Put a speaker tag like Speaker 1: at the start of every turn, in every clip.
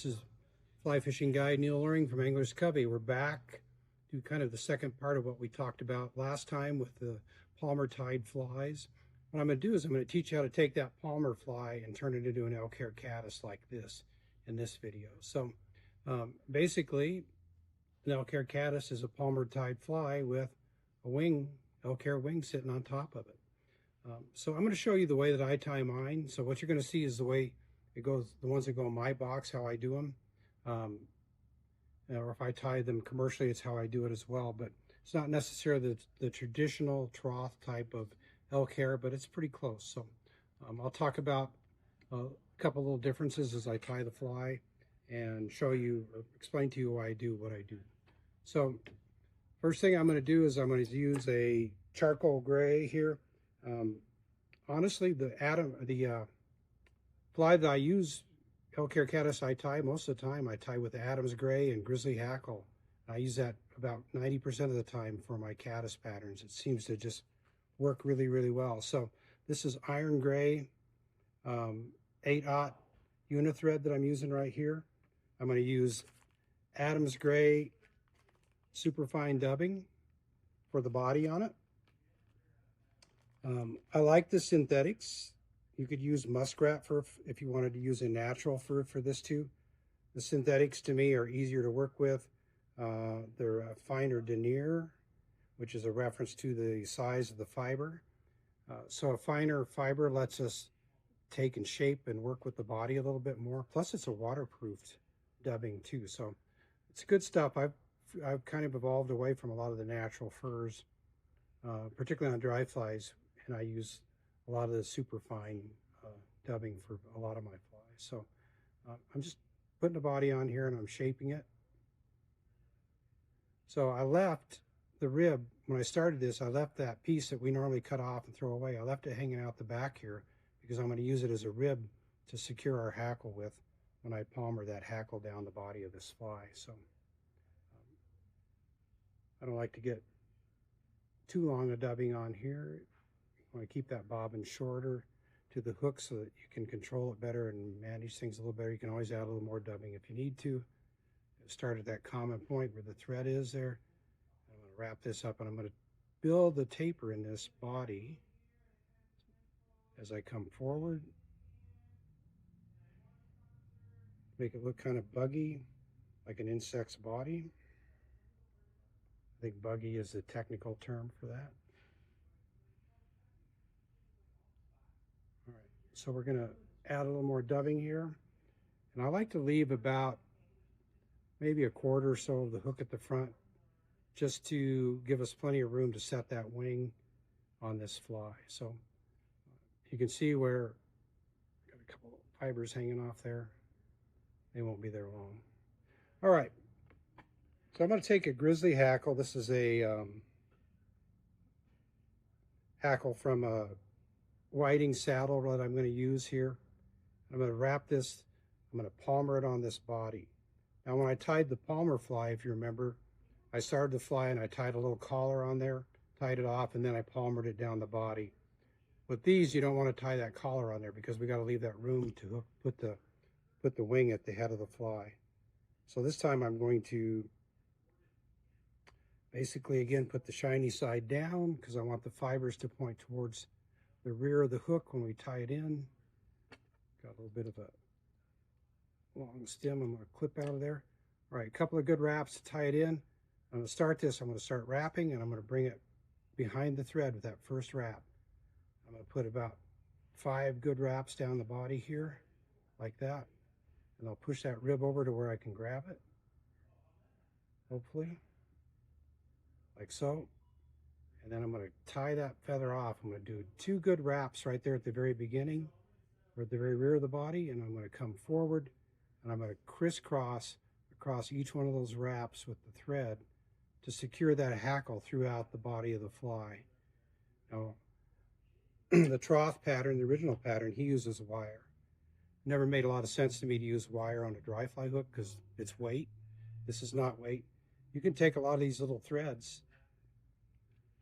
Speaker 1: This is fly fishing guide Neil Luehring from Anglers Covey. We're back to kind of the second part of what we talked about last time with the Palmer tied flies. What I'm going to do is I'm going to teach you how to take that Palmer fly and turn it into an Elk Hair Caddis like this in this video. So basically, an Elk Hair Caddis is a Palmer tied fly with a wing, Elk Hair wing sitting on top of it. So I'm going to show you the way that I tie mine. So what you're going to see is the way it goes, the ones that go in my box, how I do them. Or if I tie them commercially, it's how I do it as well. But it's not necessarily the traditional trough type of elk hair, but it's pretty close. So I'll talk about a couple little differences as I tie the fly and show you, or explain to you why I do what I do. So first thing I'm going to do is I'm going to use a charcoal gray here. Honestly, the fly that I use, Elk Hair Caddis, I tie most of the time. I tie with Adams Gray and Grizzly Hackle. I use that about 90% of the time for my caddis patterns. It seems to just work really, really well. So this is iron gray, 8/0 unithread that I'm using right here. I'm going to use Adams Gray superfine dubbing for the body on it. I like the synthetics. You could use muskrat fur if you wanted to use a natural fur for this too. The synthetics to me are easier to work with. They're a finer denier, which is a reference to the size of the fiber. So a finer fiber lets us take and shape and work with the body a little bit more. Plus it's a waterproofed dubbing too. So it's good stuff. I've kind of evolved away from a lot of the natural furs, particularly on dry flies, and I use a lot of the superfine dubbing for a lot of my flies. So I'm just putting the body on here and I'm shaping it. So I left the rib, when I started this, I left that piece that we normally cut off and throw away. I left it hanging out the back here because I'm going to use it as a rib to secure our hackle with when I palmer that hackle down the body of this fly. So I don't like to get too long a dubbing on here. You want to keep that bobbin shorter to the hook so that you can control it better and manage things a little better. You can always add a little more dubbing if you need to. Start at that common point where the thread is there. I'm going to wrap this up and I'm going to build the taper in this body as I come forward. Make it look kind of buggy, like an insect's body. I think buggy is the technical term for that. All right, so we're going to add a little more dubbing here. And I like to leave about maybe a quarter or so of the hook at the front just to give us plenty of room to set that wing on this fly. So you can see where I've got a couple of fibers hanging off there. They won't be there long. All right, so I'm going to take a Grizzly Hackle. This is a hackle from a whiting saddle that I'm going to use here. I'm going to wrap this, I'm going to palmer it on this body. Now when I tied the Palmer fly, if you remember, I started the fly and I tied a little collar on there, tied it off, and then I palmered it down the body. With these, you don't want to tie that collar on there because we got to leave that room to put the wing at the head of the fly. So this time I'm going to basically, again, put the shiny side down because I want the fibers to point towards the rear of the hook when we tie it in. Got a little bit of a long stem I'm going to clip out of there. All right, a couple of good wraps to tie it in. I'm going to start this. I'm going to start wrapping and I'm going to bring it behind the thread with that first wrap. I'm going to put about 5 good wraps down the body here like that. And I'll push that rib over to where I can grab it, hopefully, like so. And then I'm going to tie that feather off. I'm going to do 2 good wraps right there at the very beginning or at the very rear of the body. And I'm going to come forward and I'm going to crisscross across each one of those wraps with the thread to secure that hackle throughout the body of the fly. Now, the trough pattern, the original pattern, he uses wire. Never made a lot of sense to me to use wire on a dry fly hook because it's weight. This is not weight. You can take a lot of these little threads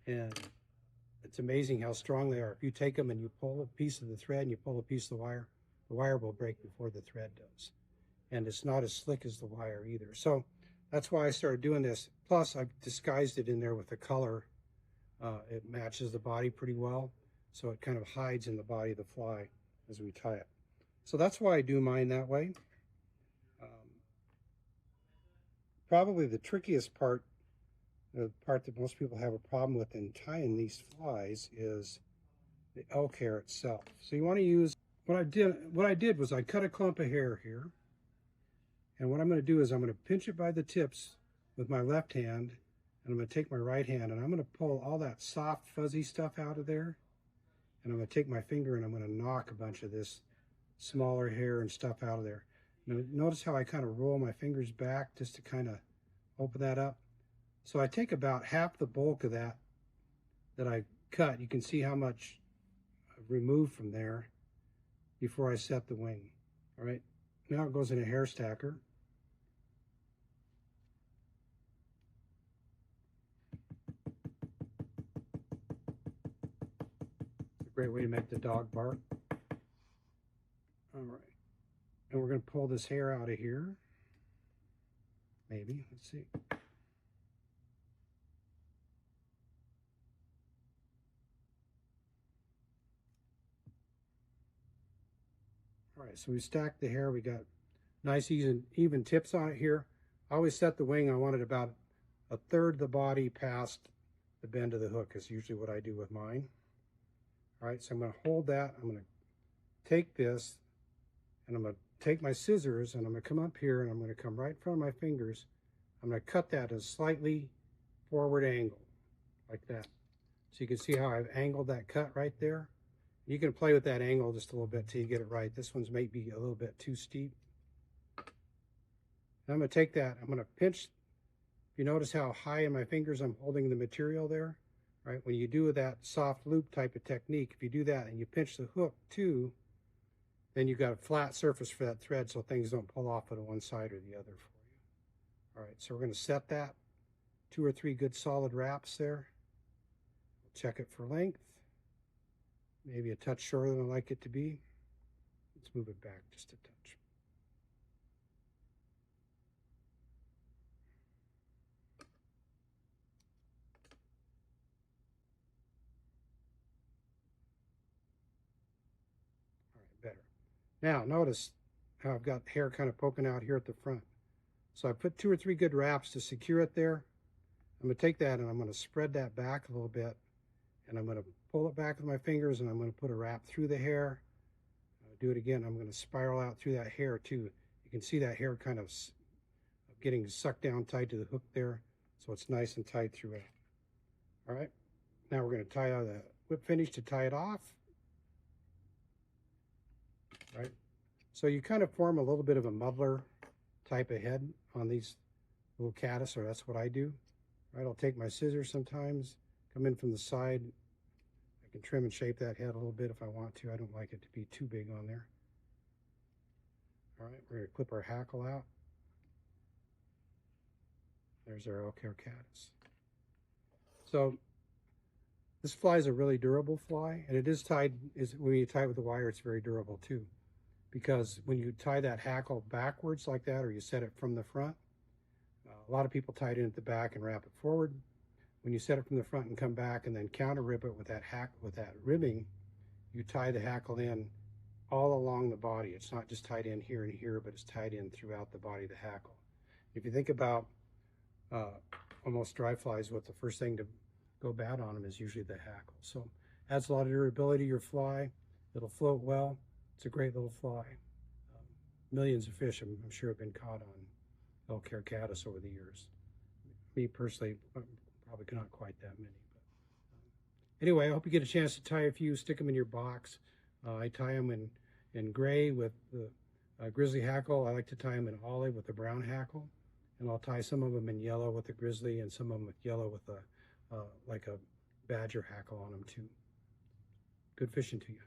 Speaker 1: and it's amazing how strong they are. If you take them and you pull a piece of the thread and you pull a piece of the wire will break before the thread does. and it's not as slick as the wire either. So that's why I started doing this. Plus, I've disguised it in there with the color. It matches the body pretty well, so it kind of hides in the body of the fly as we tie it. So that's why I do mine that way. Probably the trickiest part, the part that most people have a problem with in tying these flies, is the elk hair itself. So you want to use, what I did was I cut a clump of hair here, and what I'm going to do is I'm going to pinch it by the tips with my left hand, and I'm going to take my right hand, and I'm going to pull all that soft fuzzy stuff out of there, and I'm going to take my finger and I'm going to knock a bunch of this smaller hair and stuff out of there. Now, notice how I kind of roll my fingers back just to kind of open that up. So I take about half the bulk of that I cut. You can see how much I've removed from there before I set the wing. All right, now it goes in a hair stacker. It's a great way to make the dog bark. All right. And we're going to pull this hair out of here. Maybe. Let's see. All right, so we stacked the hair. We got nice even tips on it here. I always set the wing. I want it about a third of the body past the bend of the hook is usually what I do with mine. All right, so I'm going to hold that. I'm going to take this, and I'm going to take my scissors, and I'm going to come up here, and I'm going to come right in front of my fingers. I'm going to cut that at a slightly forward angle, like that. So you can see how I've angled that cut right there. You can play with that angle just a little bit till you get it right. This one's maybe a little bit too steep. And I'm going to take that, I'm going to pinch. You notice how high in my fingers I'm holding the material there, right? When you do that soft loop type of technique, if you do that and you pinch the hook too, then you've got a flat surface for that thread so things don't pull off on one side or the other for you. All right, so we're going to set that 2 or 3 good solid wraps there. Check it for length. Maybe a touch shorter than I like it to be. Let's move it back just a touch. All right, better. Now notice how I've got hair kind of poking out here at the front. So I put 2 or 3 good wraps to secure it there. I'm going to take that and I'm going to spread that back a little bit, and I'm going to pull it back with my fingers, and I'm going to put a wrap through the hair. Do it again. I'm going to spiral out through that hair too. You can see that hair kind of getting sucked down tight to the hook there, so it's nice and tight throughout. All right, now we're going to tie out the whip finish to tie it off. Right, so you kind of form a little bit of a muddler type of head on these little caddis, or that's what I do. Right, I'll take my scissors sometimes, come in from the side. I can trim and shape that head a little bit if I want to. I don't like it to be too big on there. All right, we're going to clip our hackle out. There's our Elk Hair Caddis. So this fly is a really durable fly, and it is tied, when you tie it with the wire, it's very durable too. Because when you tie that hackle backwards like that, or you set it from the front, a lot of people tie it in at the back and wrap it forward. When you set it from the front and come back and then counter rib it with that ribbing, you tie the hackle in all along the body. It's not just tied in here and here, but it's tied in throughout the body of the hackle. If you think about almost dry flies, what the first thing to go bad on them is usually the hackle. So adds a lot of durability to your fly. It'll float well. It's a great little fly. Millions of fish, I'm sure, have been caught on Elk Hair Caddis over the years. Me personally, probably not quite that many. But anyway, I hope you get a chance to tie a few, stick them in your box. I tie them in gray with the grizzly hackle. I like to tie them in olive with the brown hackle. And I'll tie some of them in yellow with the grizzly, and some of them with yellow with like a badger hackle on them too. Good fishing to you.